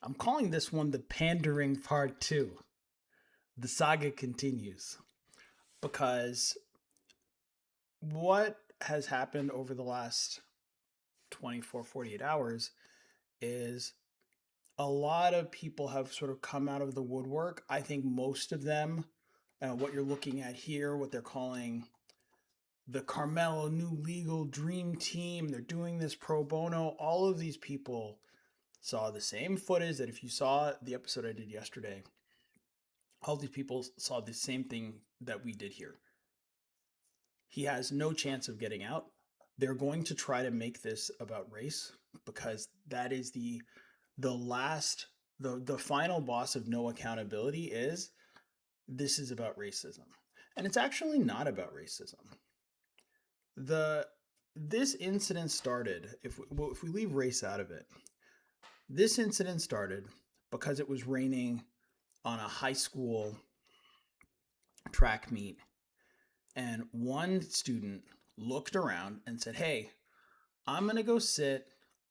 I'm calling this one the Pandering Part 2. The saga continues because what has happened over the last 24, 48 hours is a lot of people have sort of come out of the woodwork. I think most of them, what you're looking at here, what they're calling the Karmelo New Legal Dream Team, they're doing this pro bono. All of these people saw the same footage that if you saw the episode I did yesterday, all these people saw the same thing that we did here. He has no chance of getting out. They're going to try to make this about race because that is the final boss of no accountability is this is about racism. And it's actually not about racism. This incident started, if we leave race out of it, this incident started because it was raining on a high school track meet, and one student looked around and said, "Hey, I'm going to go sit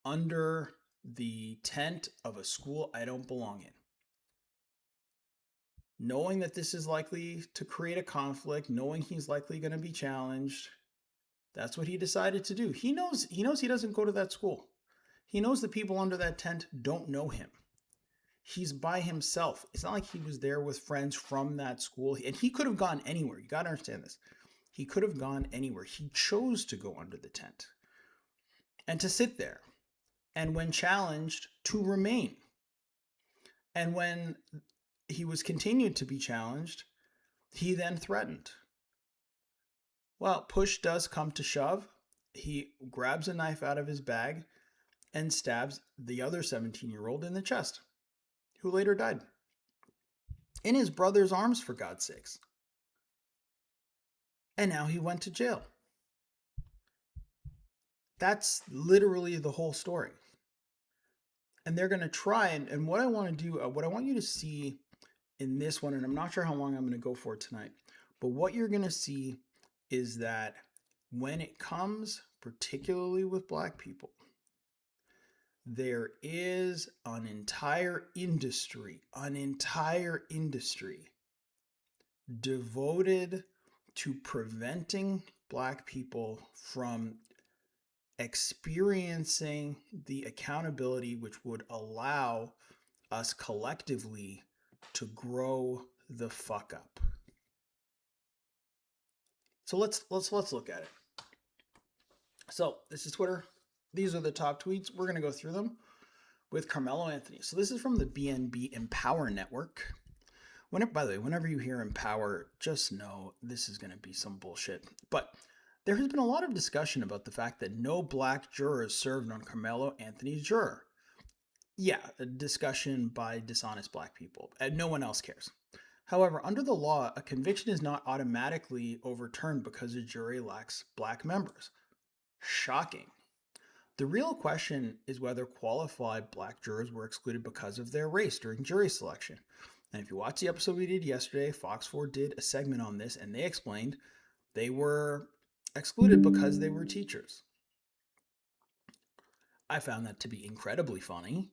under the tent of a school I don't belong in." Knowing that this is likely to create a conflict, knowing he's likely going to be challenged, that's what he decided to do. He knows he doesn't go to that school. He knows the people under that tent don't know him. He's by himself. It's not like he was there with friends from that school. And he could have gone anywhere. You got to understand this. He could have gone anywhere. He chose to go under the tent and to sit there. And when challenged, to remain. And when he was continued to be challenged, he then threatened. Well, push does come to shove. He grabs a knife out of his bag and stabs the other 17-year-old in the chest, who later died. In his brother's arms, for God's sakes. And now he went to jail. That's literally the whole story. And they're going to try, and what I want to do, what I want you to see in this one, and I'm not sure how long I'm going to go for tonight, but what you're going to see is that when it comes, particularly with Black people, there is an entire industry devoted to preventing Black people from experiencing the accountability which would allow us collectively to grow the fuck up. So let's look at it. So this is Twitter. These are the top tweets. We're going to go through them with Karmelo Anthony. So this is from the BNB Empower Network. By the way, whenever you hear Empower, just know this is going to be some bullshit. But there has been a lot of discussion about the fact that no Black jurors served on Karmelo Anthony's juror. Yeah, a discussion by dishonest Black people, and no one else cares. However, under the law, a conviction is not automatically overturned because a jury lacks Black members. Shocking. The real question is whether qualified Black jurors were excluded because of their race during jury selection. And if you watch the episode we did yesterday, Fox 4 did a segment on this, and they explained they were excluded because they were teachers. I found that to be incredibly funny,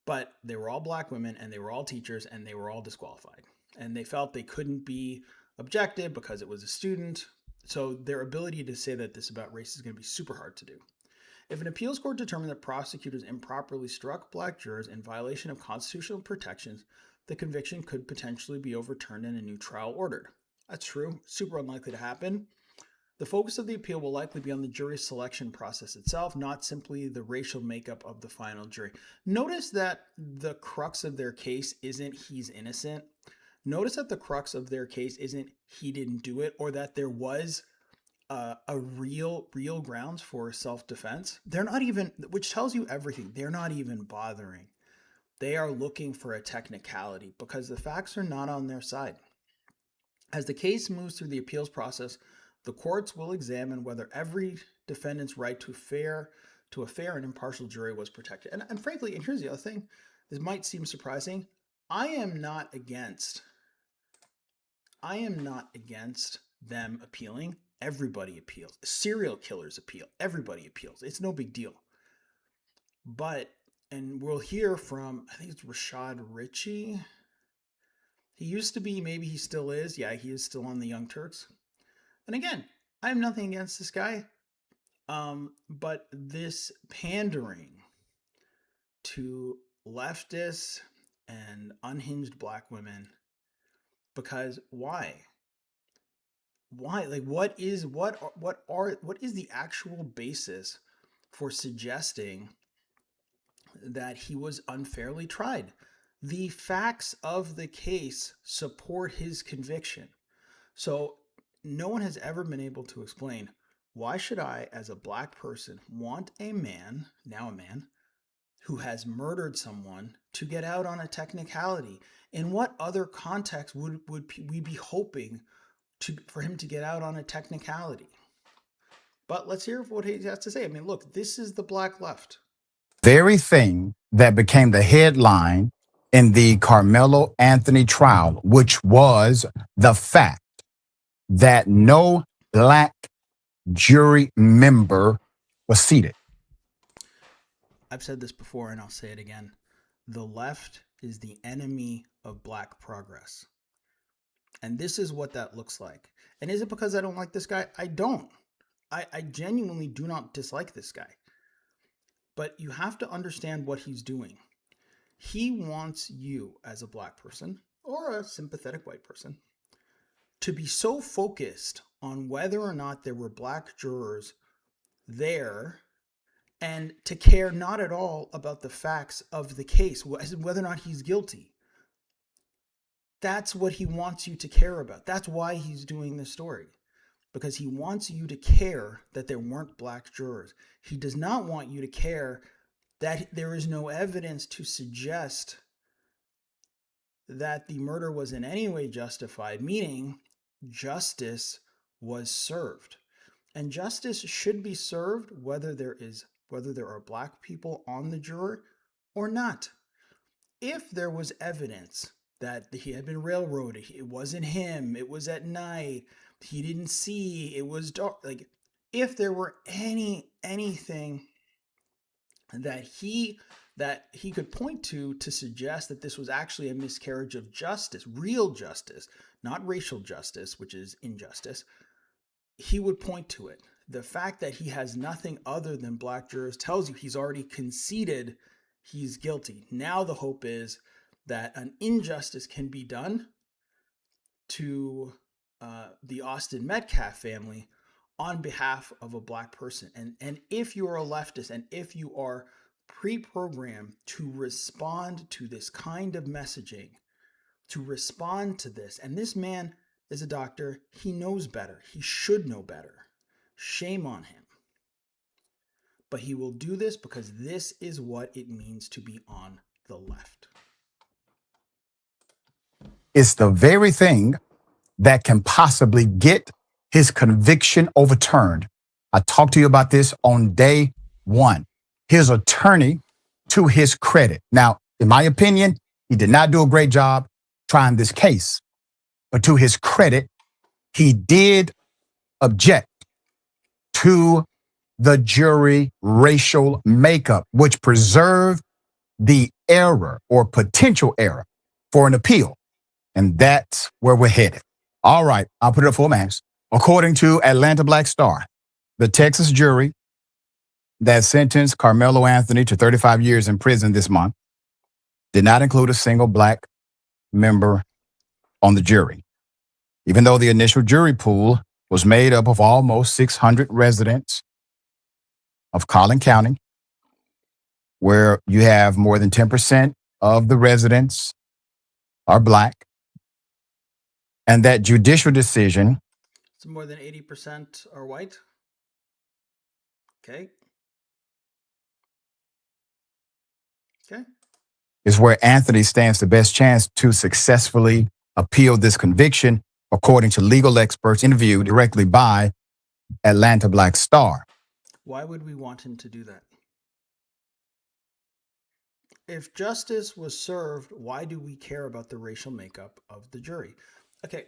but they were all Black women, and they were all teachers, and they were all disqualified. And they felt they couldn't be objective because it was a student. So their ability to say that this about race is going to be super hard to do. If an appeals court determined that prosecutors improperly struck Black jurors in violation of constitutional protections, the conviction could potentially be overturned and a new trial ordered. That's true. Super unlikely to happen. The focus of the appeal will likely be on the jury selection process itself, not simply the racial makeup of the final jury. Notice that the crux of their case isn't he's innocent. Notice that the crux of their case isn't he didn't do it, or that there was a real grounds for self-defense. They're not even, which tells you everything. They're not even bothering. They are looking for a technicality because the facts are not on their side. As the case moves through the appeals process, the courts will examine whether every defendant's right to a fair and impartial jury was protected. And frankly, and here's the other thing, this might seem surprising, I am not against them appealing. Everybody appeals. Serial killers appeal. Everybody appeals. It's no big deal. But And we'll hear from, I think it's Rashad Ritchie. He used to be, maybe he still is. Yeah, he is still on the Young Turks. And again, I have nothing against this guy. But this pandering to leftists and unhinged black women, because why, like, what is the actual basis for suggesting that he was unfairly tried? The facts of the case support his conviction. So no one has ever been able to explain, why should I, as a black person, want a man, now a man, who has murdered someone to get out on a technicality? In what other context would we be hoping for him to get out on a technicality? But let's hear what he has to say. I mean, look, this is the black left. Very thing that became the headline in the Carmelo Anthony trial, which was the fact that no black jury member was seated. I've said this before and I'll say it again. The left is the enemy of black progress. And this is what that looks like. And is it because I don't like this guy? I don't. I genuinely do not dislike this guy. But you have to understand what he's doing. He wants you, as a black person or a sympathetic white person, to be so focused on whether or not there were black jurors there, and to care not at all about the facts of the case, whether or not he's guilty. That's what he wants you to care about. That's why he's doing this story, because he wants you to care that there weren't black jurors. He does not want you to care that there is no evidence to suggest that the murder was in any way justified, meaning justice was served. And justice should be served whether there are black people on the juror or not. If there was evidence that he had been railroaded, it wasn't him, it was at night, he didn't see, it was dark, like, if there were anything that he could point to suggest that this was actually a miscarriage of justice, real justice, not racial justice, which is injustice, he would point to it. The fact that he has nothing other than black jurors tells you he's already conceded he's guilty. Now the hope is that an injustice can be done to the Austin Metcalf family on behalf of a black person. And if you are a leftist and if you are pre-programmed to respond to this kind of messaging, to respond to this, and this man is a doctor, he knows better. He should know better. Shame on him. But he will do this because this is what it means to be on the left. It's the very thing that can possibly get his conviction overturned. I talked to you about this on day one. His attorney, to his credit. Now, in my opinion, he did not do a great job trying this case. But to his credit, he did object to the jury racial makeup, which preserved the error or potential error for an appeal. And that's where we're headed. All right, I'll put it up full max. According to Atlanta Black Star, the Texas jury that sentenced Karmelo Anthony to 35 years in prison this month did not include a single black member on the jury. Even though the initial jury pool was made up of almost 600 residents of Collin County, where you have more than 10% of the residents are black, and that judicial decision. So more than 80% are white. Okay. Okay. Is where Anthony stands the best chance to successfully appeal this conviction, according to legal experts interviewed directly by Atlanta Black Star. Why would we want him to do that? If justice was served, why do we care about the racial makeup of the jury? Okay,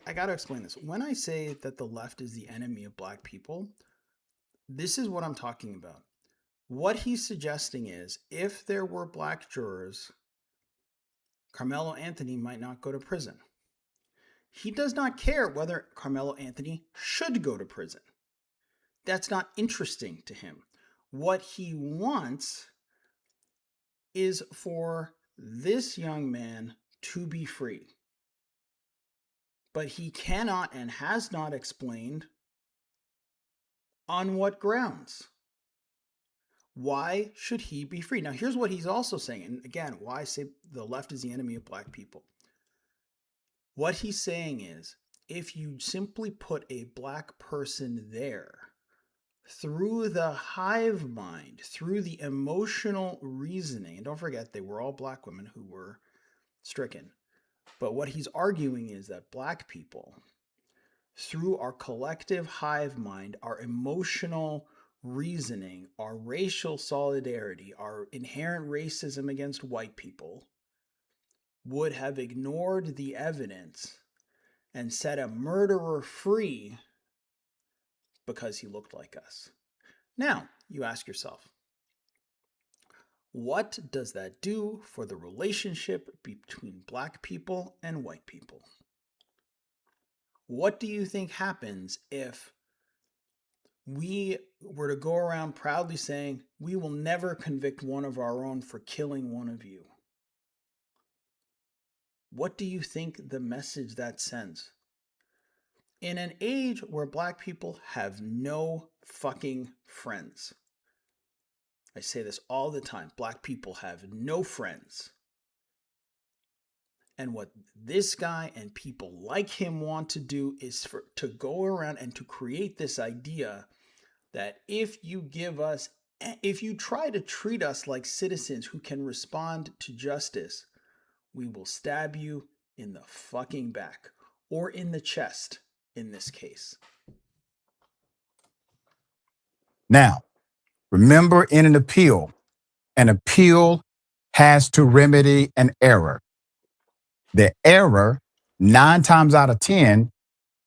I got to explain this. When I say that the left is the enemy of black people, this is what I'm talking about. What he's suggesting is if there were black jurors, Carmelo Anthony might not go to prison. He does not care whether Carmelo Anthony should go to prison. That's not interesting to him. What he wants is for this young man to be free. But he cannot and has not explained on what grounds. Why should he be free? Now, here's what he's also saying. And again, why I say the left is the enemy of black people. What he's saying is if you simply put a black person there, through the hive mind, through the emotional reasoning, and don't forget they were all black women who were stricken. But what he's arguing is that black people, through our collective hive mind, our emotional reasoning, our racial solidarity, our inherent racism against white people, would have ignored the evidence and set a murderer free because he looked like us. Now, you ask yourself, what does that do for the relationship between black people and white people? What do you think happens if we were to go around proudly saying, we will never convict one of our own for killing one of you? What do you think the message that sends? In an age where black people have no fucking friends, I say this all the time, black people have no friends. And what this guy and people like him want to do is to go around and to create this idea that if you try to treat us like citizens who can respond to justice, we will stab you in the fucking back or in the chest in this case. Now, remember in an appeal has to remedy an error. The error, 9 times out of 10,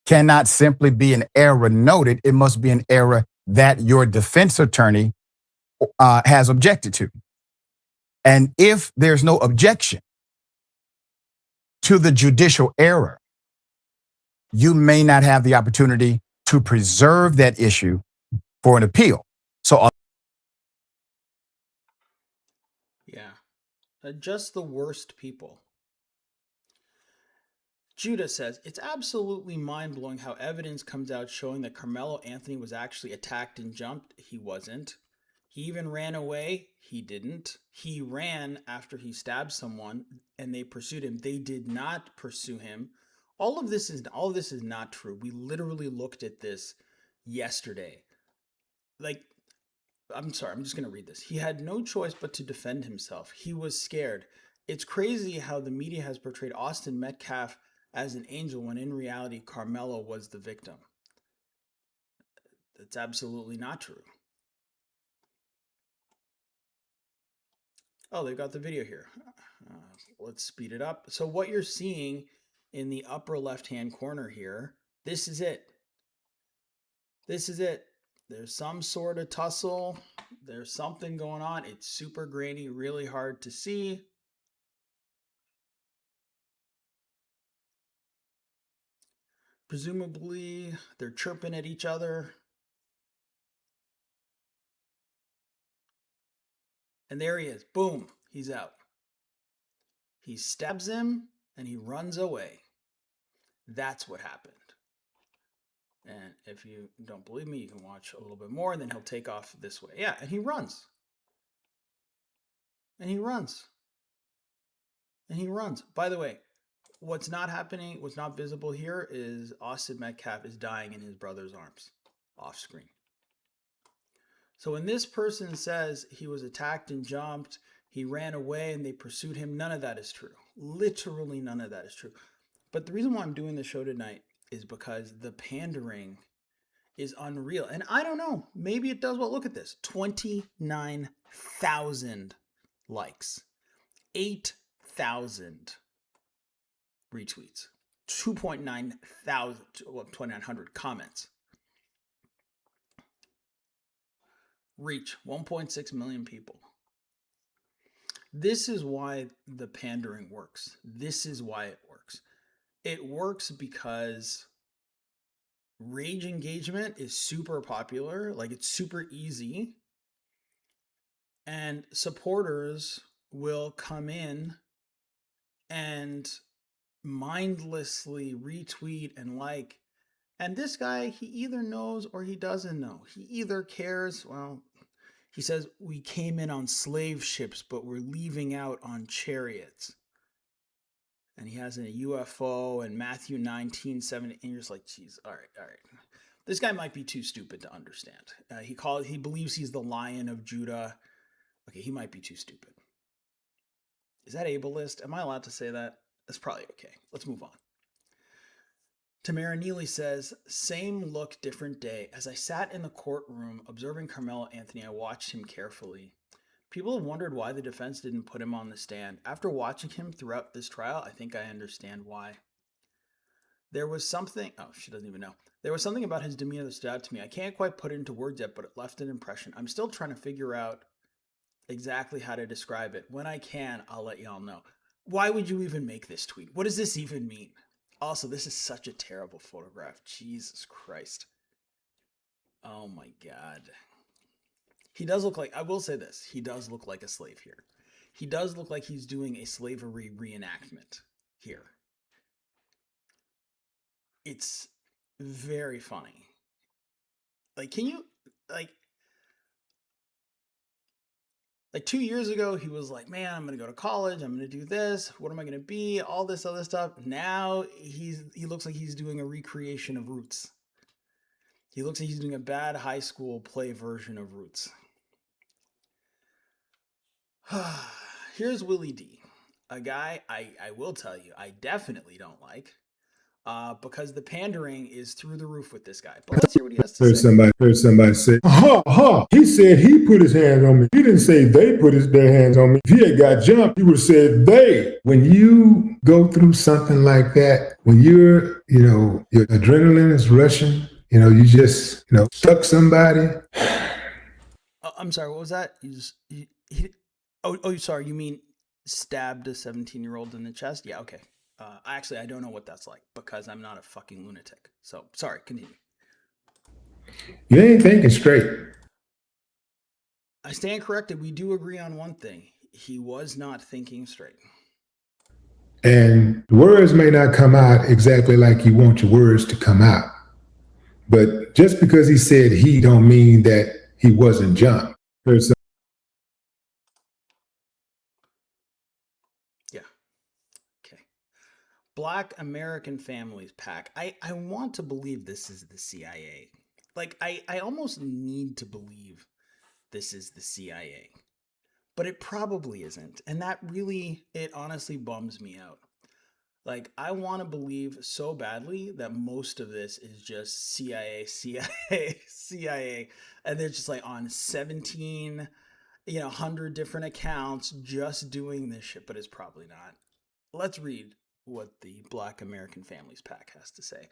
cannot simply be an error noted. It must be an error that your defense attorney has objected to. And if there's no objection to the judicial error, you may not have the opportunity to preserve that issue for an appeal. So, Yeah. Just the worst people. Judah says, it's absolutely mind blowing how evidence comes out showing that Carmelo Anthony was actually attacked and jumped. He wasn't. He even ran away. He didn't. He ran after he stabbed someone and they pursued him. They did not pursue him. All of this is not true. We literally looked at this yesterday. Like, I'm sorry, I'm just going to read this. He had no choice but to defend himself. He was scared. It's crazy how the media has portrayed Austin Metcalf as an angel when in reality Carmelo was the victim. That's absolutely not true. Oh, they've got the video here. Uh, let's speed it up. So what you're seeing in the upper left-hand corner here, this is it. This is it. There's some sort of tussle. There's something going on. It's super grainy, really hard to see. Presumably, they're chirping at each other. And there he is. Boom. He's out. He stabs him and he runs away. That's what happened. And if you don't believe me, you can watch a little bit more and then he'll take off this way. Yeah, and he runs. And he runs. And he runs. By the way, what's not happening, what's not visible here is Austin Metcalf is dying in his brother's arms off screen. So when this person says he was attacked and jumped, he ran away and they pursued him, none of that is true. Literally none of that is true. But the reason why I'm doing the show tonight is because the pandering is unreal. And I don't know, maybe it does well. Look at this 29,000 likes, 8,000 retweets, 2,900 comments. Reach 1.6 million people. This is why the pandering works. This is why it works. It works because rage engagement is super popular, like it's super easy, and supporters will come in and mindlessly retweet and like. And this guy, he either knows or he doesn't know. He either cares, well, he says, we came in on slave ships, but we're leaving out on chariots. And he has a UFO and Matthew 19:7, and you're just like, geez, all right, all right. This guy might be too stupid to understand. He believes he's the Lion of Judah. Okay, he might be too stupid. Is that ableist? Am I allowed to say that? That's probably okay. Let's move on. Tamara Neely says, same look, different day. As I sat in the courtroom observing Carmelo Anthony, I watched him carefully. People have wondered why the defense didn't put him on the stand. After watching him throughout this trial, I think I understand why. There was something, oh, she doesn't even know. There was something about his demeanor that stood out to me. I can't quite put it into words yet, but it left an impression. I'm still trying to figure out exactly how to describe it. When I can, I'll let y'all know. Why would you even make this tweet? What does this even mean? Also, this is such a terrible photograph. Jesus Christ. Oh my God. He does look like, I will say this, he does look like a slave here. He does look like he's doing a slavery reenactment here. It's very funny. Like, can you, like, like 2 years ago, he was like, man, I'm going to go to college. I'm going to do this. What am I going to be? All this other stuff. Now he looks like he's doing a recreation of Roots. He looks like he's doing a bad high school play version of Roots. Here's Willie D, a guy I will tell you I definitely don't like, because the pandering is through the roof with this guy. But let's hear what he has to say. Heard somebody say, "Ha ha!" He said he put his hands on me. He didn't say they put their hands on me. If he had got jumped, he would have said they. When you go through something like that, when your adrenaline is rushing, you just struck somebody. I'm sorry, what was that? Sorry, you mean stabbed a 17-year-old in the chest? Yeah, okay. Actually, I don't know what that's like because I'm not a fucking lunatic. So sorry, continue. You ain't thinking straight. I stand corrected. We do agree on one thing. He was not thinking straight. And the words may not come out exactly like you want your words to come out. But just because he said he don't mean that he wasn't jumped. Yeah. Okay. Black American Families PAC. I want to believe this is the CIA. Like, I almost need to believe this is the CIA. But it probably isn't. And that really, it honestly bums me out. Like, I want to believe so badly that most of this is just CIA, CIA, CIA. And they're just like on 17, 100 different accounts just doing this shit, but it's probably not. Let's read what the Black American Families PAC has to say.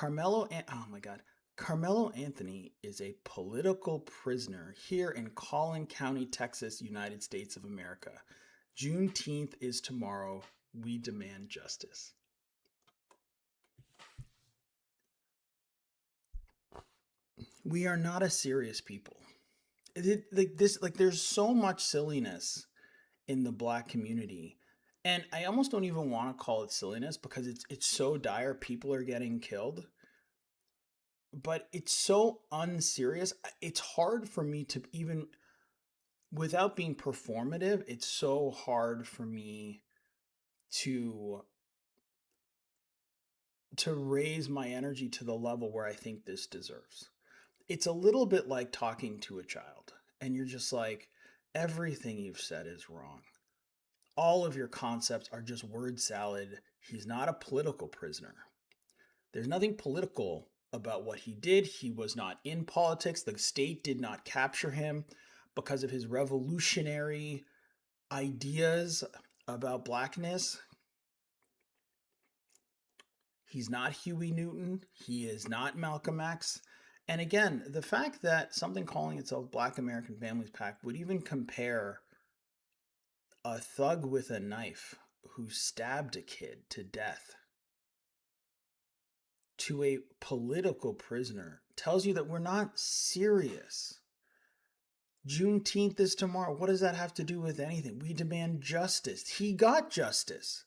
Oh my God. Carmelo Anthony is a political prisoner here in Collin County, Texas, United States of America. Juneteenth is tomorrow. We demand justice. We are not a serious people. There's so much silliness in the black community. And I almost don't even want to call it silliness because it's so dire. People are getting killed, but it's so unserious. It's hard for me to even, without being performative, it's so hard for me to raise my energy to the level where I think this deserves. It's a little bit like talking to a child and you're just like, everything you've said is wrong. All of your concepts are just word salad. He's not a political prisoner. There's nothing political about what he did. He was not in politics. The state did not capture him because of his revolutionary ideas about blackness. He's not Huey Newton. He is not Malcolm X. And again, the fact that something calling itself Black American Families PAC would even compare a thug with a knife who stabbed a kid to death to a political prisoner tells you that we're not serious. Juneteenth is tomorrow. What does that have to do with anything? We demand justice. He got justice.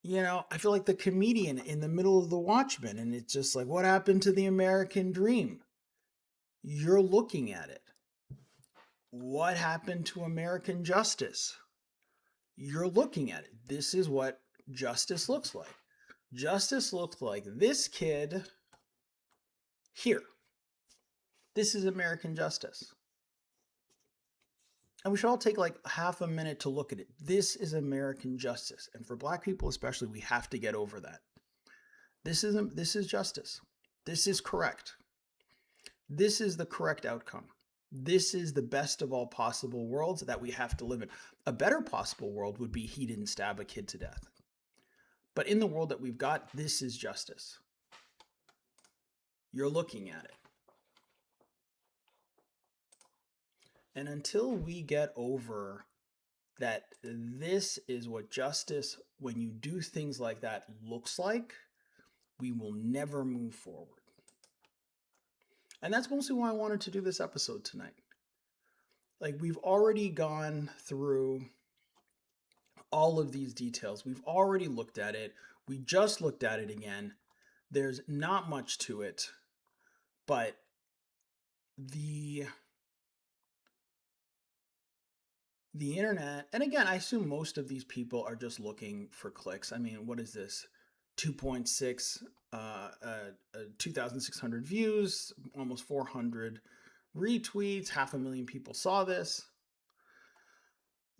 You know, I feel like the comedian in the middle of The Watchmen, and it's just like, what happened to the American dream? You're looking at it. What happened to American justice? You're looking at it. This is what justice looks like. Justice looks like this kid here. This is American justice. And we should all take like half a minute to look at it. This is American justice. And for Black people especially, we have to get over that. This is justice. This is correct. This is the correct outcome. This is the best of all possible worlds that we have to live in. A better possible world would be he didn't stab a kid to death. But in the world that we've got, this is justice. You're looking at it. And until we get over that this is what justice, when you do things like that, looks like, we will never move forward. And that's mostly why I wanted to do this episode tonight. Like, we've already gone through all of these details. We've already looked at it. We just looked at it again. There's not much to it, but the internet, and again, I assume most of these people are just looking for clicks. I mean, what is this? 2.6, 2,600 views, almost 400 retweets, 500,000 people saw this.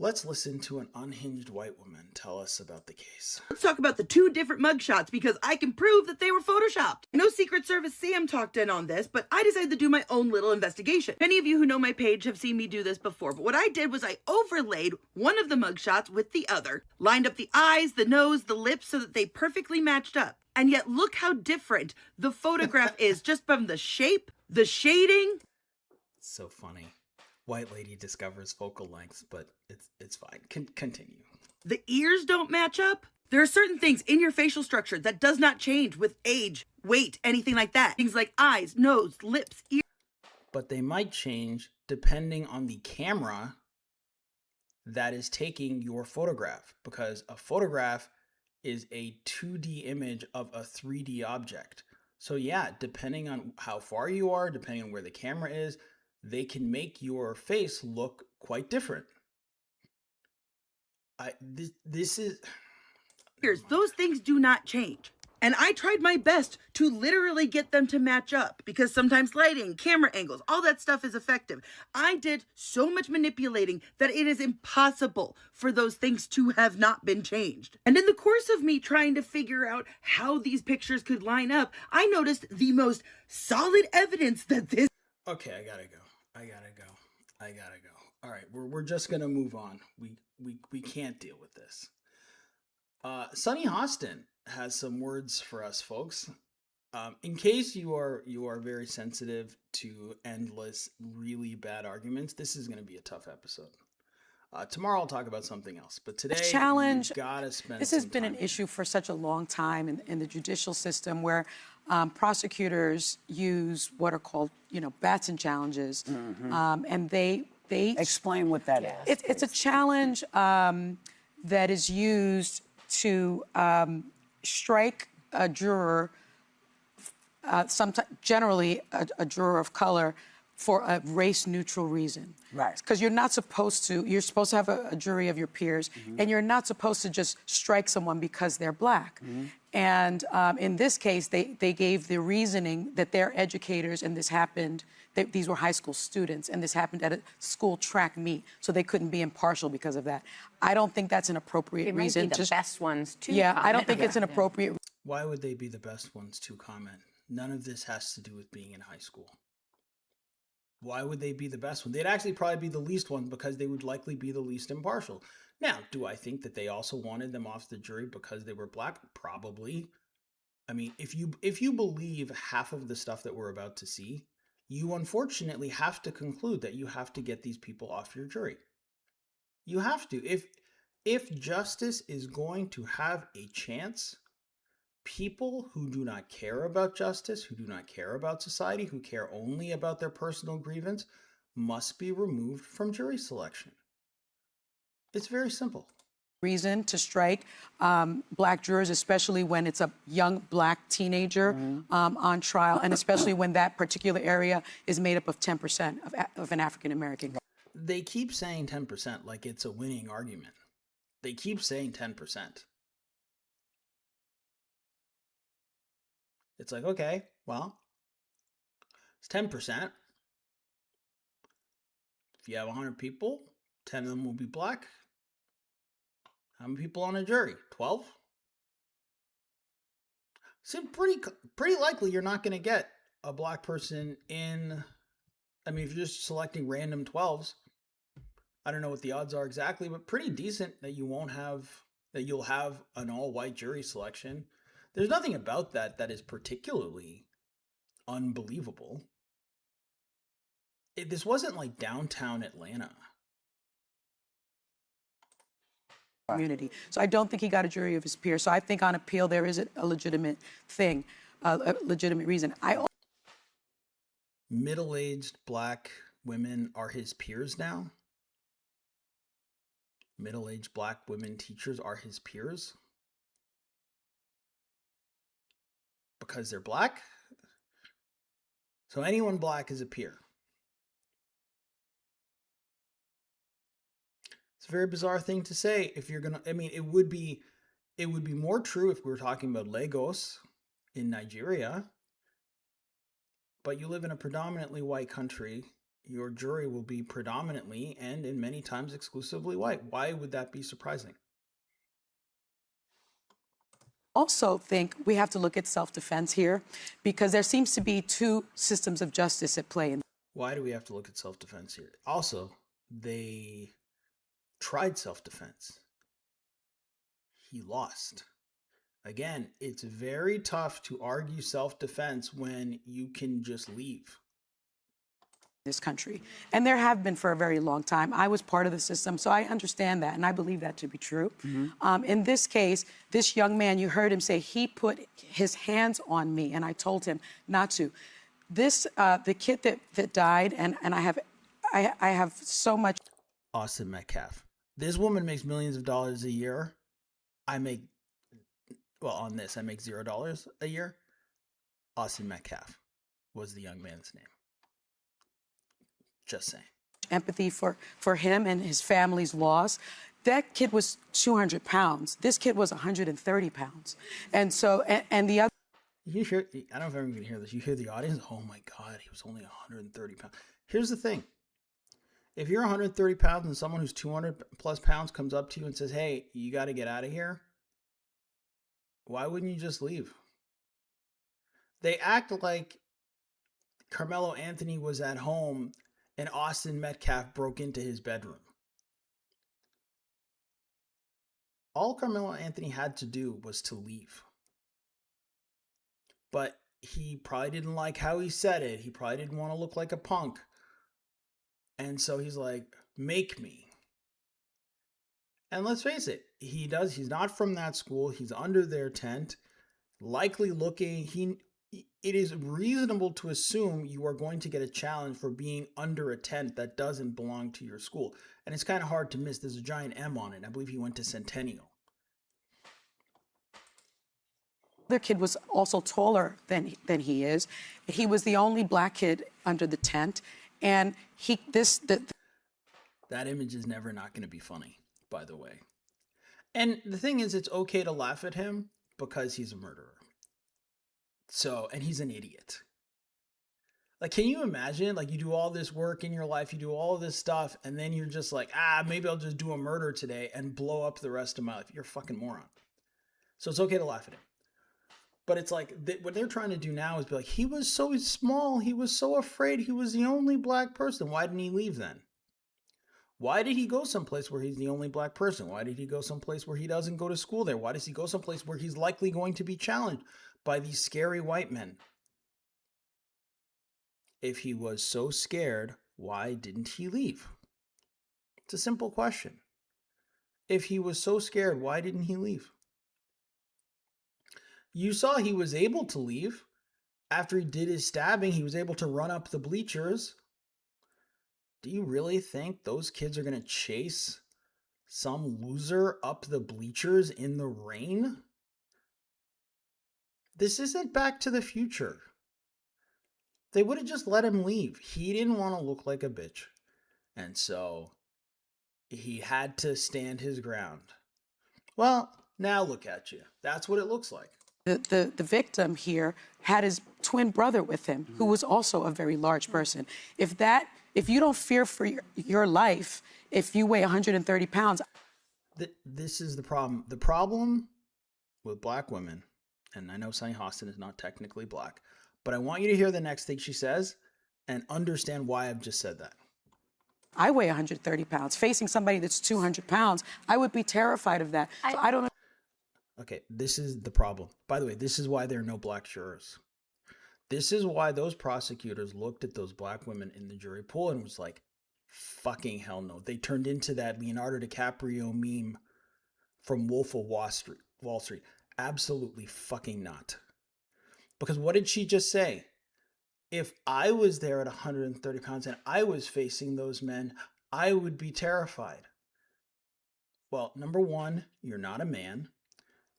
Let's listen to an unhinged white woman tell us about the case. Let's talk about the two different mugshots because I can prove that they were photoshopped. I know Secret Service Sam talked in on this, but I decided to do my own little investigation. Many of you who know my page have seen me do this before, but what I did was I overlaid one of the mugshots with the other, lined up the eyes, the nose, the lips so that they perfectly matched up. And yet look how different the photograph is just from the shape, the shading. So funny. White lady discovers focal lengths, but it's fine. Continue. The ears don't match up. There are certain things in your facial structure that does not change with age, weight, anything like that. Things like eyes, nose, lips, ears. But they might change depending on the camera that is taking your photograph, because a photograph is a 2D image of a 3D object. So yeah, depending on how far you are, depending on where the camera is, they can make your face look quite different. This is... Those things do not change. And I tried my best to literally get them to match up because sometimes lighting, camera angles, all that stuff is effective. I did so much manipulating that it is impossible for those things to have not been changed. And in the course of me trying to figure out how these pictures could line up, I noticed the most solid evidence that this... Okay, I gotta go. All right, we're just gonna move on. We can't deal with this. Sunny Hostin has some words for us, folks. In case you are very sensitive to endless, really bad arguments, this is going to be a tough episode. Tomorrow I'll talk about something else, but today challenge. We gotta spend. This has been an issue for such a long time in the judicial system, where prosecutors use what are called, Batson challenges, and they explain what that is. It's a challenge that is used to strike a juror, generally a juror of color, for a race-neutral reason. Right. Because you're supposed to have a jury of your peers, and you're not supposed to just strike someone because they're black. And in this case, they gave the reasoning that they're educators, and this happened, these were high school students, and this happened at a school track meet, so they couldn't be impartial because of that. I don't think that's an appropriate reason. They might be the best ones to Yeah, comment. I don't think it's an appropriate. Why would they be the best ones to comment? None of this has to do with being in high school. Why would they be the best one? They'd actually probably be the least one because they would likely be the least impartial. Now, do I think that they also wanted them off the jury because they were black? Probably. I mean, if you believe half of the stuff that we're about to see, you unfortunately have to conclude that you have to get these people off your jury. You have to. If justice is going to have a chance, people who do not care about justice, who do not care about society, who care only about their personal grievance, must be removed from jury selection. It's very simple. Reason to strike black jurors, especially when it's a young black teenager on trial, and especially when that particular area is made up of 10% of an African American. They keep saying 10% like it's a winning argument. They keep saying 10%. It's like, okay, well, it's 10%. If you have 100 people, 10 of them will be black. How many people on a jury? 12? So pretty likely you're not going to get a black person in. I mean, if you're just selecting random 12s, I don't know what the odds are exactly, but pretty decent that you'll have an all-white jury selection. There's nothing about that is particularly unbelievable. This wasn't like downtown Atlanta. Community. So I don't think he got a jury of his peers. So I think on appeal there is a legitimate thing, a legitimate reason. Middle-aged black women are his peers now. Middle-aged black women teachers are his peers because they're black. So anyone black is a peer. It's a very bizarre thing to say. If you're gonna, I mean, it would be more true if we were talking about Lagos in Nigeria. But you live in a predominantly white country. Your jury will be predominantly and in many times exclusively white. Why would that be surprising? Also think we have to look at self-defense here because there seems to be two systems of justice at play. Why do we have to look at self-defense here? Also, they tried self-defense. He lost. Again, it's very tough to argue self-defense when you can just leave. This country. And there have been for a very long time. I was part of the system, so I understand that, and I believe that to be true. In this case, this young man, you heard him say he put his hands on me, and I told him not to. This, the kid that died, and I have so much. Austin Metcalf. This woman makes millions of dollars a year. I make $0 a year. Austin Metcalf was the young man's name. Just saying. Empathy for him and his family's loss. That kid was 200 pounds. This kid was 130 pounds. And so, and the other. You hear, I don't know if everyone can hear this. You hear the audience? Oh my God, he was only 130 pounds. Here's the thing. If you're 130 pounds and someone who's 200 plus pounds comes up to you and says, hey, you got to get out of here, why wouldn't you just leave? They act like Carmelo Anthony was at home and Austin Metcalf broke into his bedroom. All Carmelo Anthony had to do was to leave. But he probably didn't like how he said it. He probably didn't want to look like a punk. And so he's like, make me. And let's face it, he's not from that school. He's under their tent, likely looking, it is reasonable to assume you are going to get a challenge for being under a tent that doesn't belong to your school. And it's kind of hard to miss. There's a giant M on it. I believe he went to Centennial. The other kid was also taller than he is. He was the only black kid under the tent. And that image is never not going to be funny, by the way. And the thing is, it's okay to laugh at him because he's a murderer. So, and he's an idiot. Like, can you imagine, like, you do all this work in your life, you do all of this stuff, and then you're just like, maybe I'll just do a murder today and blow up the rest of my life. You're a fucking moron. So it's okay to laugh at him. But it's like, what they're trying to do now is be like, he was so small, he was so afraid, he was the only black person. Why didn't he leave then? Why did he go someplace where he's the only black person? Why did he go someplace where he doesn't go to school there? Why does he go someplace where he's likely going to be challenged by these scary white men. If he was so scared, why didn't he leave? It's a simple question. If he was so scared, why didn't he leave? You saw he was able to leave. After he did his stabbing, he was able to run up the bleachers. Do you really think those kids are going to chase some loser up the bleachers in the rain? This isn't Back to the Future. They would have just let him leave. He didn't want to look like a bitch. And so he had to stand his ground. Well, now look at you. That's what it looks like. The victim here had his twin brother with him, who was also a very large person. If you don't fear for your life, if you weigh 130 pounds. This is the problem. The problem with black women, and I know Sunny Hostin is not technically black, but I want you to hear the next thing she says and understand why I've just said that. I weigh 130 pounds. Facing somebody that's 200 pounds, I would be terrified of that. So I don't know. Okay, this is the problem. By the way, this is why there are no black jurors. This is why those prosecutors looked at those black women in the jury pool and was like, fucking hell no. They turned into that Leonardo DiCaprio meme from Wolf of Wall Street. Absolutely fucking not. Because what did she just say? If I was there at 130 pounds and I was facing those men, I would be terrified. Well, number one, you're not a man.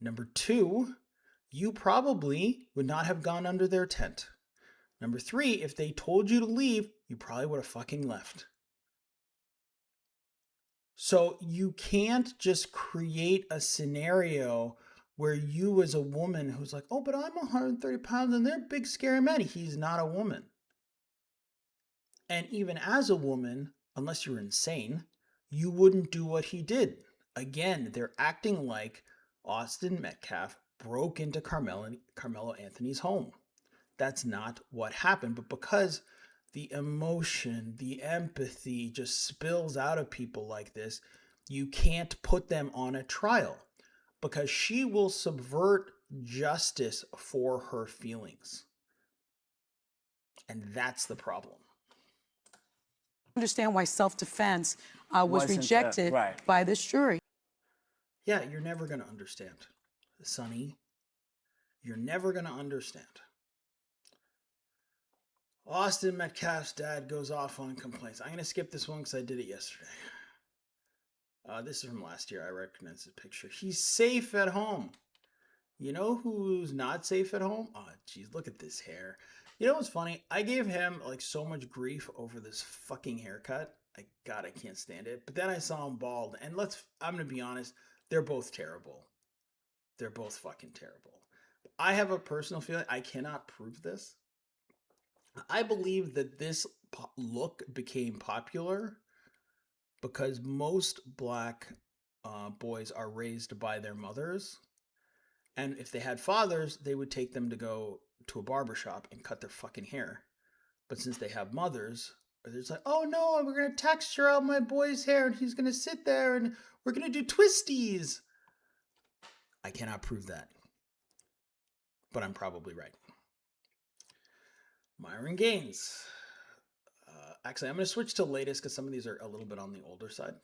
Number two, you probably would not have gone under their tent. Number three, if they told you to leave, you probably would have fucking left. So you can't just create a scenario where you as a woman who's like, oh, but I'm 130 pounds and they're big scary men. He's not a woman. And even as a woman, unless you're insane, you wouldn't do what he did. Again, they're acting like Austin Metcalf broke into Carmelo Anthony's home. That's not what happened. But because the emotion, the empathy just spills out of people like this, you can't put them on a trial because she will subvert justice for her feelings. And that's the problem. Understand why self-defense was rejected by this jury. Yeah, you're never going to understand. Sonny, you're never going to understand. Austin Metcalf's dad goes off on complaints. I'm going to skip this one because I did it yesterday. This is from last year. I recognize the picture. He's safe at home. You know who's not safe at home? Oh, geez, look at this hair. You know what's funny? I gave him like so much grief over this fucking haircut. God, I can't stand it. But then I saw him bald, and I'm gonna be honest, they're both terrible. They're both fucking terrible. I have a personal feeling, I cannot prove this. I believe that this look became popular because most black boys are raised by their mothers. And if they had fathers, they would take them to go to a barbershop and cut their fucking hair. But since they have mothers, they're just like, oh no, we're going to texture out my boy's hair and he's going to sit there and we're going to do twisties. I cannot prove that. But I'm probably right. Myron Gaines. Actually, I'm going to switch to latest because some of these are a little bit on the older side.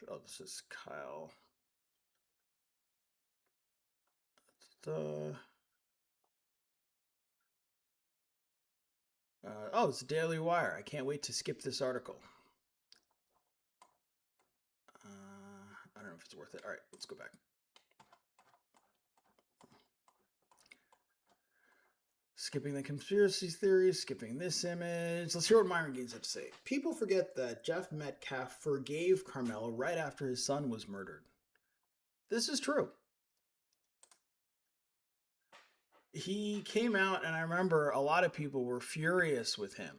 Oh, this is Kyle. It's the Daily Wire. I can't wait to skip this article. I don't know if it's worth it. All right, let's go back. Skipping the conspiracy theories, skipping this image. Let's hear what Myron Gaines had to say. People forget that Jeff Metcalf forgave Karmelo right after his son was murdered. This is true. He came out, and I remember a lot of people were furious with him.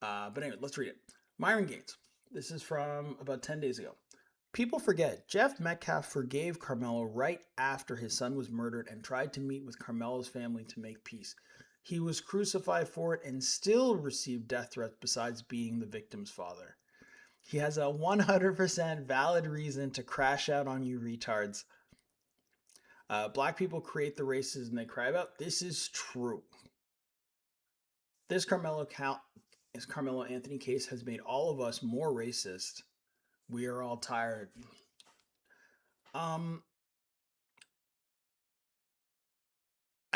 But anyway, let's read it. Myron Gaines. This is from about 10 days ago. People forget Jeff Metcalf forgave Karmelo right after his son was murdered and tried to meet with Karmelo's family to make peace. He was crucified for it and still received death threats besides being the victim's father. He has a 100% valid reason to crash out on you retards. Black people create the racism they cry about. This is true. This Carmelo Anthony case has made all of us more racist. We are all tired. I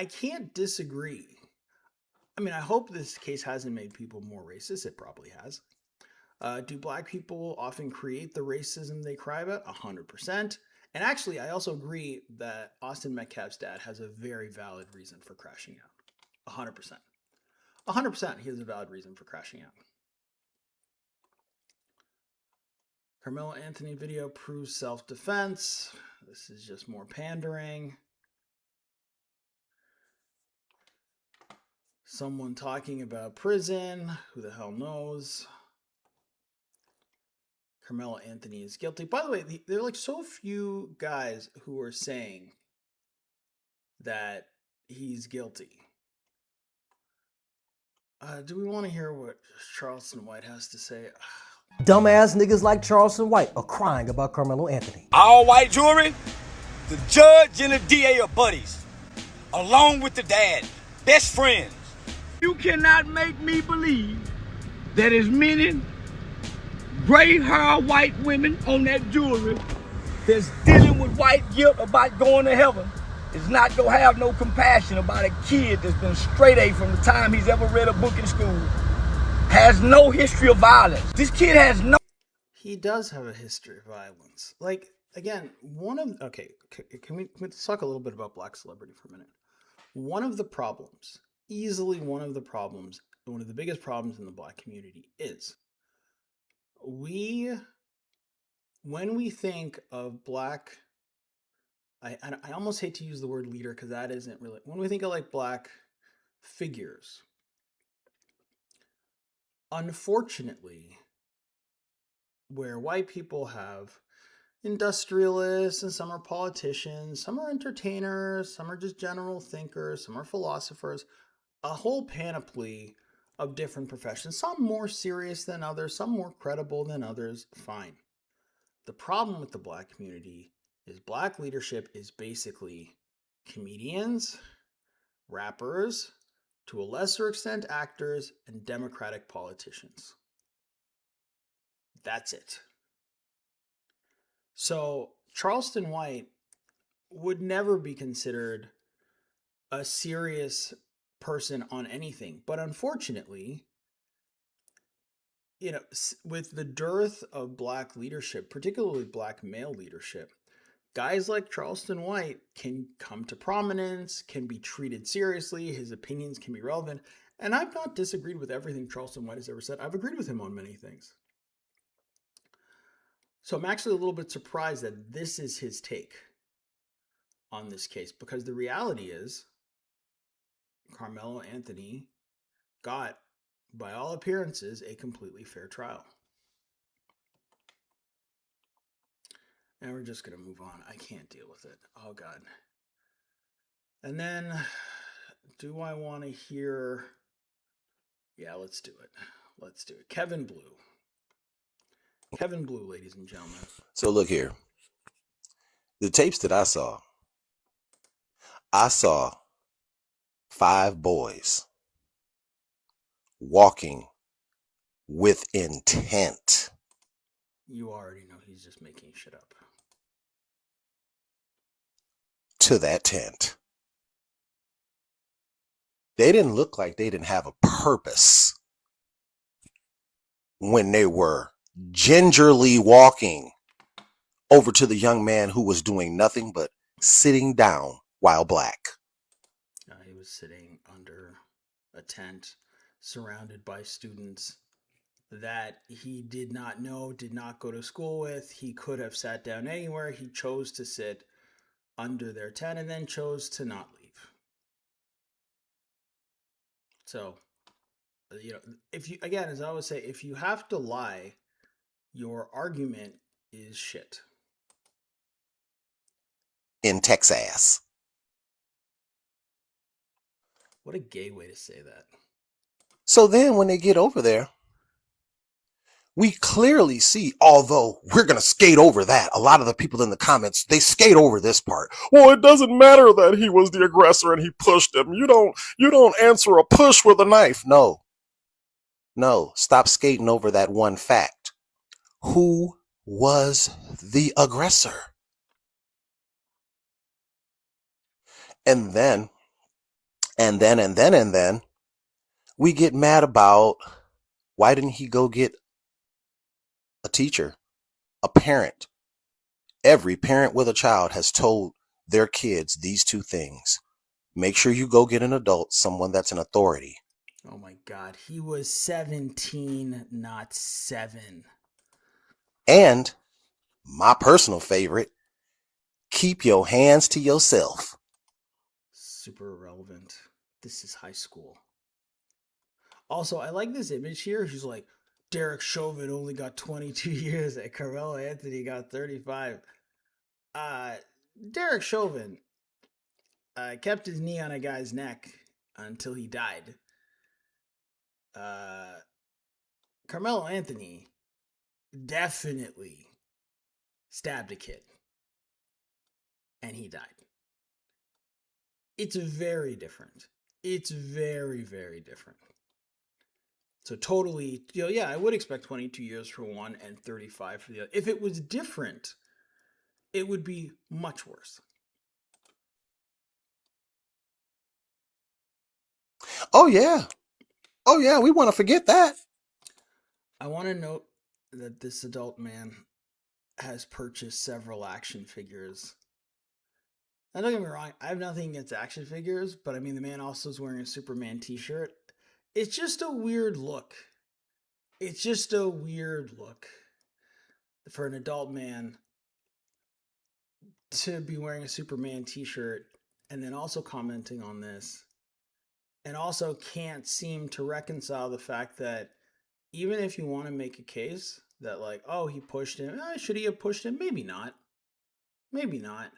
can't disagree. I mean, I hope this case hasn't made people more racist. It probably has. Do black people often create the racism they cry about? 100%. And actually, I also agree that Austin Metcalf's dad has a very valid reason for crashing out. 100%. 100%, he has a valid reason for crashing out. Carmelo Anthony video proves self-defense. This is just more pandering. Someone talking about prison. Who the hell knows? Carmelo Anthony is guilty. By the way, there are like so few guys who are saying that he's guilty. Do we want to hear what Charleston White has to say? Dumbass niggas like Charleston White are crying about Karmelo Anthony. All white jury, the judge and the DA are buddies, along with the dad, best friends. You cannot make me believe that as many gray-haired white women on that jury that's dealing with white guilt about going to heaven is not gonna have no compassion about a kid that's been straight A from the time he's ever read a book in school, has no history of violence. This kid has no... He does have a history of violence. Like, again, can we talk a little bit about black celebrity for a minute? One of the problems, easily one of the biggest problems in the black community is when we think of black, I almost hate to use the word leader because that isn't really, when we think of like black figures, unfortunately, where white people have industrialists and some are politicians, some are entertainers, some are just general thinkers, some are philosophers, a whole panoply of different professions, some more serious than others, some more credible than others, fine. The problem with the black community is black leadership is basically comedians, rappers, to a lesser extent actors, and Democratic politicians. That's it. So Charleston White would never be considered a serious person on anything. But unfortunately, with the dearth of black leadership, particularly black male leadership, guys like Charleston White can come to prominence, can be treated seriously, his opinions can be relevant. And I've not disagreed with everything Charleston White has ever said. I've agreed with him on many things. So I'm actually a little bit surprised that this is his take on this case, because the reality is Carmelo Anthony got, by all appearances, a completely fair trial. And we're just going to move on. I can't deal with it. Oh, God. And then, do I want to hear... Yeah, let's do it. Let's do it. Kevin Blue, ladies and gentlemen. So look here. The tapes that I saw 5 boys walking with intent. You already know he's just making shit up. To that tent. They didn't look like they didn't have a purpose when they were gingerly walking over to the young man who was doing nothing but sitting down while black. He was sitting under a tent surrounded by students that he did not know, did not go to school with. He could have sat down anywhere. He chose to sit under their tent and then chose to not leave. So, if you, again, as I always say, if you have to lie, your argument is shit. In Texas. What a gay way to say that. So then when they get over there, We clearly see, although we're going to skate over that, a lot of the people in the comments, they skate over this part. Well, it doesn't matter that he was the aggressor and he pushed him. You don't answer a push with a knife. No, stop skating over that one fact. Who was the aggressor? And then, we get mad about why didn't he go get a teacher, a parent? Every parent with a child has told their kids these two things. Make sure you go get an adult, someone that's an authority. Oh my God. He was 17, not 7. And my personal favorite, keep your hands to yourself. Super irrelevant. This is high school. Also, I like this image here. She's like, Derek Chauvin only got 22 years and Carmelo Anthony got 35. Derek Chauvin kept his knee on a guy's neck until he died. Carmelo Anthony definitely stabbed a kid and he died. It's very different. It's very, very different. So totally, yeah, I would expect 22 years for one and 35 for the other. If it was different, it would be much worse. Oh yeah, we want to forget that. I want to note that this adult man has purchased several action figures. Now, don't get me wrong, I have nothing against action figures, but I mean, the man also is wearing a Superman t-shirt. It's just a weird look. It's just a weird look for an adult man to be wearing a Superman t-shirt and then also commenting on this, and also can't seem to reconcile the fact that even if you want to make a case that like, oh, he pushed him, should he have pushed him? Maybe not. Maybe not.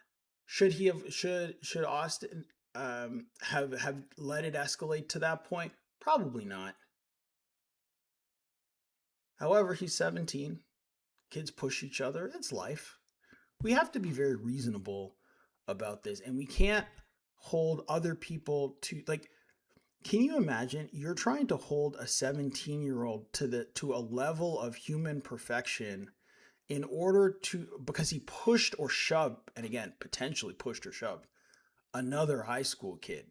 Should he have? Should Austin have let it escalate to that point? Probably not. However, he's 17. Kids push each other. It's life. We have to be very reasonable about this, and we can't hold other people to like. Can you imagine you're trying to hold a 17-year-old to a level of human perfection in order to, because he pushed or shoved, and again, potentially pushed or shoved another high school kid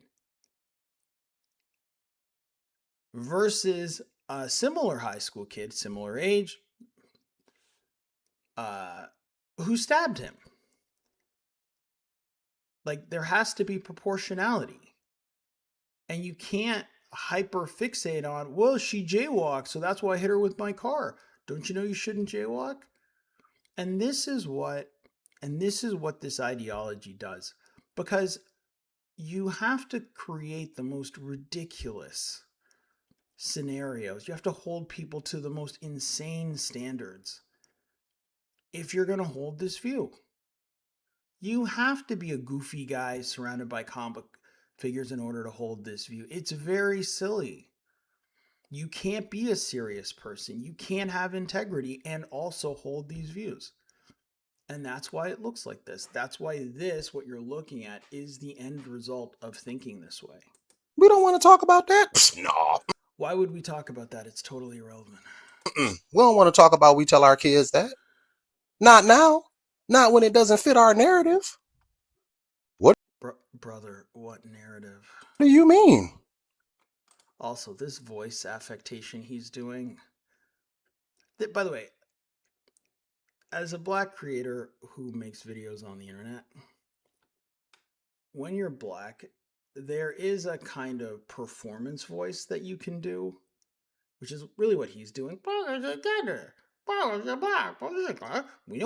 versus a similar high school kid, similar age, who stabbed him. Like, there has to be proportionality. And you can't hyper fixate on, well, she jaywalked, so that's why I hit her with my car. Don't you know you shouldn't jaywalk? And this is what this ideology does. Because you have to create the most ridiculous scenarios. You have to hold people to the most insane standards if you're going to hold this view. You have to be a goofy guy surrounded by comic figures in order to hold this view. It's very silly. You can't be a serious person. You can't have integrity and also hold these views. And that's why it looks like this. That's why this, what you're looking at, is the end result of thinking this way. We don't want to talk about that. No. Why would we talk about that? It's totally irrelevant. We don't want to talk about we tell our kids that. Not now. Not when it doesn't fit our narrative. What? Brother, what narrative? What do you mean? Also, this voice affectation he's doing. By the way, as a black creator who makes videos on the internet, when you're black, there is a kind of performance voice that you can do, which is really what he's doing. We don't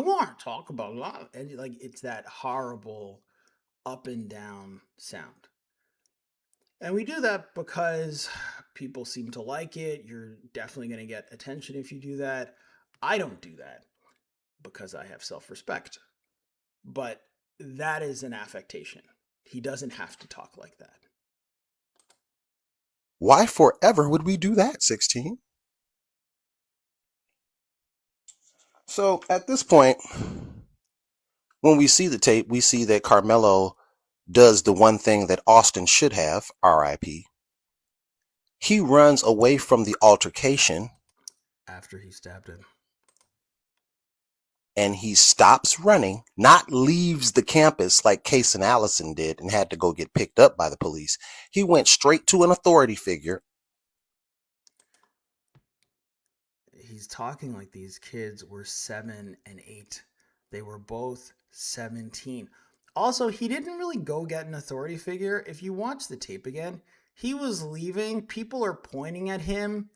want to talk about love. And like, it's that horrible up and down sound. And we do that because people seem to like it. You're definitely going to get attention if you do that. I don't do that because I have self-respect. But that is an affectation. He doesn't have to talk like that. Why forever would we do that, 16? So at this point, when we see the tape, we see that Karmelo does the one thing that Austin should have, RIP. He runs away from the altercation After he stabbed him. and he stops running, not leaves the campus like Case and Allison did and had to go get picked up by the police. He went straight to an authority figure. He's talking like these kids were 7 and 8. They were both 17. Also, he didn't really go get an authority figure. If you watch the tape again, he was leaving. People are pointing at him,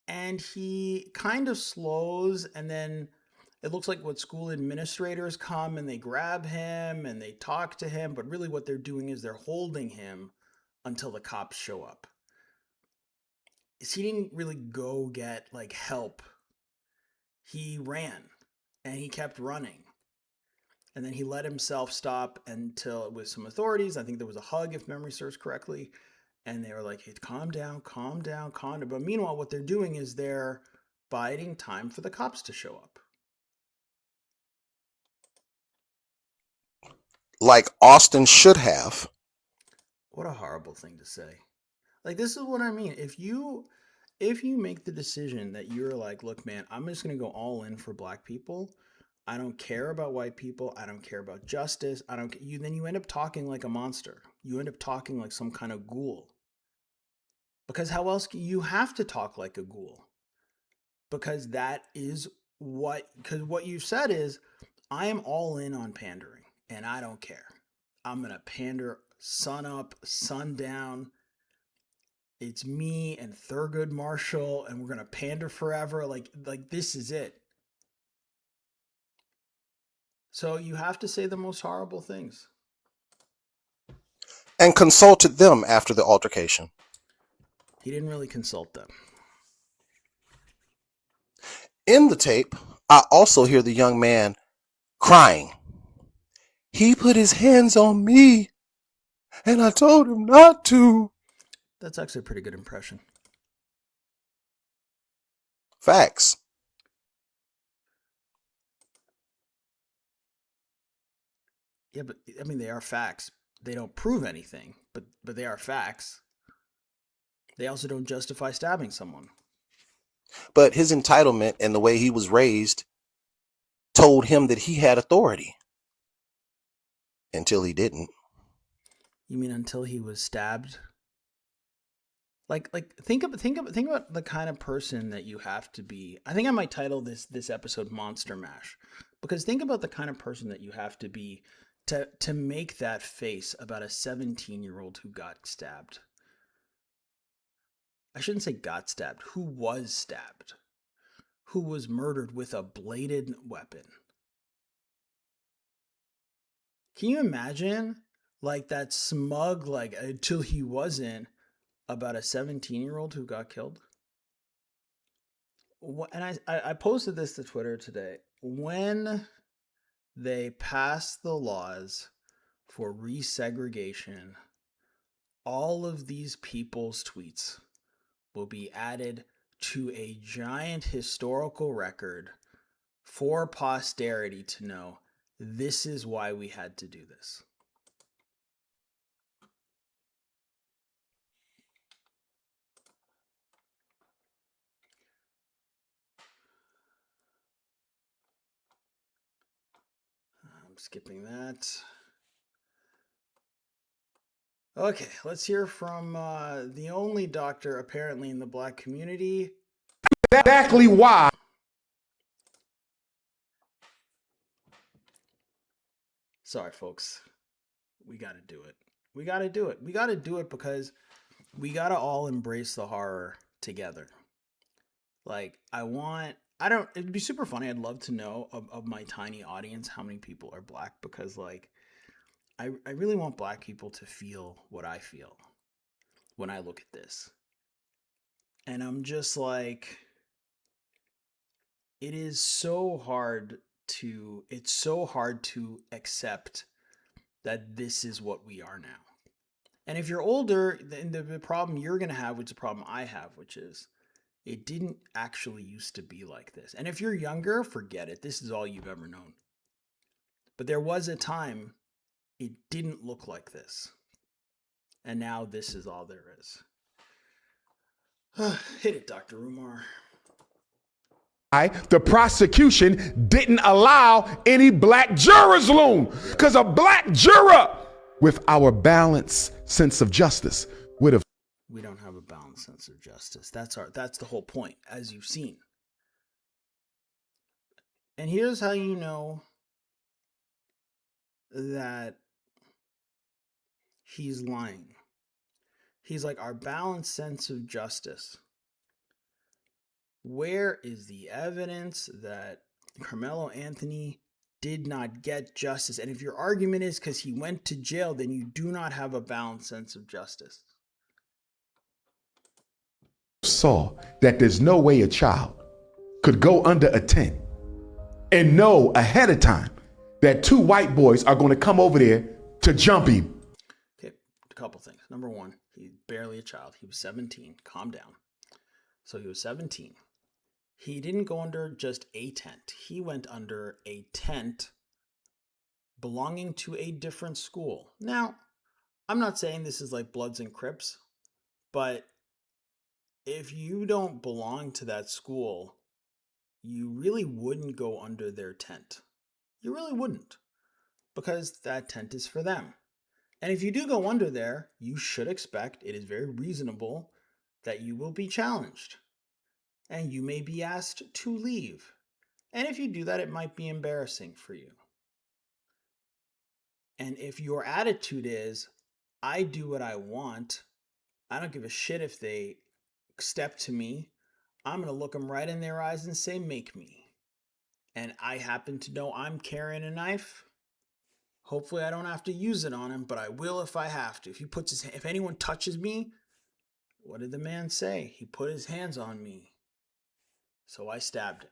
and he kind of slows, and then it looks like what school administrators come and they grab him and they talk to him, but really what they're doing is they're holding him until the cops show up. He didn't really go get like help. He ran and he kept running. And then he let himself stop until it was some authorities. I think there was a hug, if memory serves correctly. And they were like, hey, calm down, calm down, calm down. But meanwhile, what they're doing is they're biding time for the cops to show up. Like Austin should have. What a horrible thing to say. Like, this is what I mean. If you make the decision that you're like, look, man, I'm just going to go all in for black people. I don't care about white people. I don't care about justice. I don't you then you end up talking like a monster. You end up talking like some kind of ghoul. Because how else you have to talk like a ghoul? Because that is because what you've said is I am all in on pandering and I don't care. I'm going to pander sun up, sun down. It's me and Thurgood Marshall and we're going to pander forever. Like this is it. So you have to say the most horrible things. And consulted them after the altercation. He didn't really consult them. In the tape, I also hear the young man crying. He put his hands on me, and I told him not to. That's actually a pretty good impression. Facts. Yeah, but I mean, they are facts. They don't prove anything, but they are facts. They also don't justify stabbing someone. But his entitlement and the way he was raised told him that he had authority. Until he didn't. You mean until he was stabbed? Like think about the kind of person that you have to be. I think I might title this episode Monster Mash. Because think about the kind of person that you have to be to make that face about a 17-year-old who got stabbed. I shouldn't say got stabbed, who was stabbed. Who was murdered with a bladed weapon. Can you imagine like that smug like until he wasn't about a 17-year-old who got killed? And I posted this to Twitter today. When they pass the laws for resegregation, all of these people's tweets will be added to a giant historical record for posterity to know this is why we had to do this. I'm skipping that. Okay, let's hear from the only doctor apparently in the black community. Exactly why. Sorry, folks. We got to do it. We got to do it. We got to do it because we got to all embrace the horror together. Like, it'd be super funny. I'd love to know of my tiny audience how many people are black because, like, I really want black people to feel what I feel when I look at this. And I'm just like, it's so hard to accept that this is what we are now. And if you're older, then the problem you're going to have, which is a problem I have, which is It didn't actually used to be like this. And if you're younger, forget it. This is all you've ever known. But there was a time it didn't look like this. And now this is all there is. Hit it, Dr. Umar. The prosecution didn't allow any black jurors, Loon, because a black juror with our balanced sense of justice would have. We don't have a balanced sense of justice. That's the whole point, as you've seen. And here's how you know that he's lying. He's like, our balanced sense of justice. Where is the evidence that Karmelo Anthony did not get justice? And if your argument is because he went to jail, then you do not have a balanced sense of justice. Saw that there's no way a child could go under a tent and know ahead of time that two white boys are going to come over there to jump him. Okay, a couple things. Number one, he's barely a child. He was 17. Calm down. So he was 17. He didn't go under just a tent. He went under a tent belonging to a different school. Now, I'm not saying this is like Bloods and Crips, but if you don't belong to that school, you really wouldn't go under their tent. You really wouldn't, because that tent is for them. And if you do go under there, you should expect, it is very reasonable, that you will be challenged. And you may be asked to leave. And if you do that, it might be embarrassing for you. And if your attitude is, I do what I want, I don't give a shit if they step to me, I'm going to look them right in their eyes and say, make me. And I happen to know I'm carrying a knife. Hopefully I don't have to use it on him, but I will if I have to. If anyone touches me, what did the man say? He put his hands on me. So I stabbed him.